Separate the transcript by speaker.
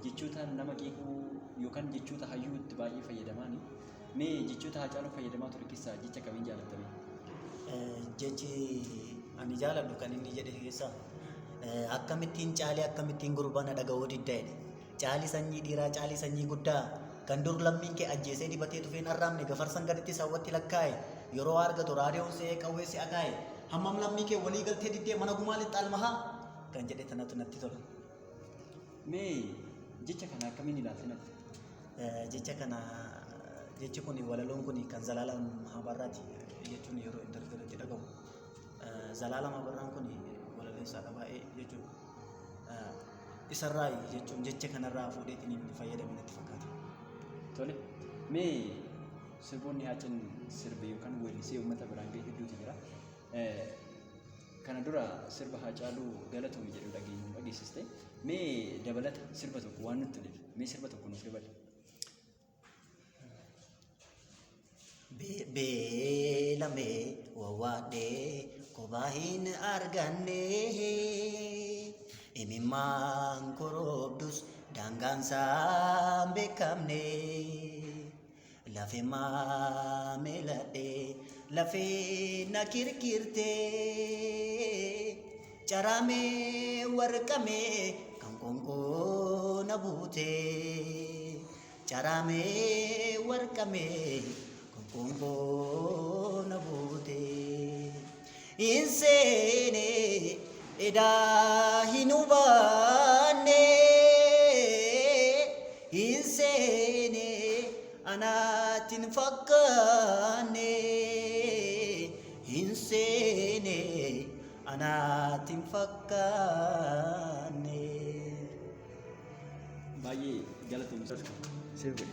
Speaker 1: jechoota nama qiiquu yookaan jechoota hayyuu itti baay'ee fayyadamani. Mee jechoota Haacaaluu fayyadamaa ture keessaa jecha kamiin jaalatame?
Speaker 2: Jechi ani jaaladhu kan inni jedhe keessaa akkamittiin caalee akkamittiin gurbana dhaga'uu diddaa'edha. Caalii sanyii dhiiraa caalii sanyii guddaa kan dur lammiin kee ajjeesee dibatee dhufeen arraabne gafarsan gaditti sawwatti lakkaa'e yeroo argatu raadiyoon see qawwee si agaa'e hammam lammii kee walii galtee diddee mana gumaalitti almahaa kan jedhe tanatu natti tola.
Speaker 1: Mee jecha kana akkamiin ilaalte natti?
Speaker 2: Jecha kana jechi kun walaloon kun kan Zalaalam Mahabaraati jechuun yeroo intarviiratti dhagahu. Zalaalam Mahabaraan kun walaleessaadha baay'ee jechuun isarraa jechuun jecha kanarraa fuudheetiin inni fayyadame natti fakkaata.
Speaker 1: Tole, mee sirboonni Haacin sirbe yookaan weellisee uummata biraan ga'e hedduutu jira. Kana dura sirba Haacaaluu Galatoomii jedhu dhageessiste. Mee dabalata sirba tokko waan nutti dhibe. Mee sirba tokko nuuf dabali.
Speaker 2: Beelamee wawwaadhee kophaa hin arganne imimmaan koroobdus daangaan isaan beekamne lafee maameladhee lafee na kirkirte caramee warqamee kan qoonqoo na buute caramee warqamee kan qoonqoo na buute inseene edaa hin hubanne inseene anaatiin fakkaanne inseene anaatiin fakkaanne.
Speaker 1: Baay'ee galatoomii sirba.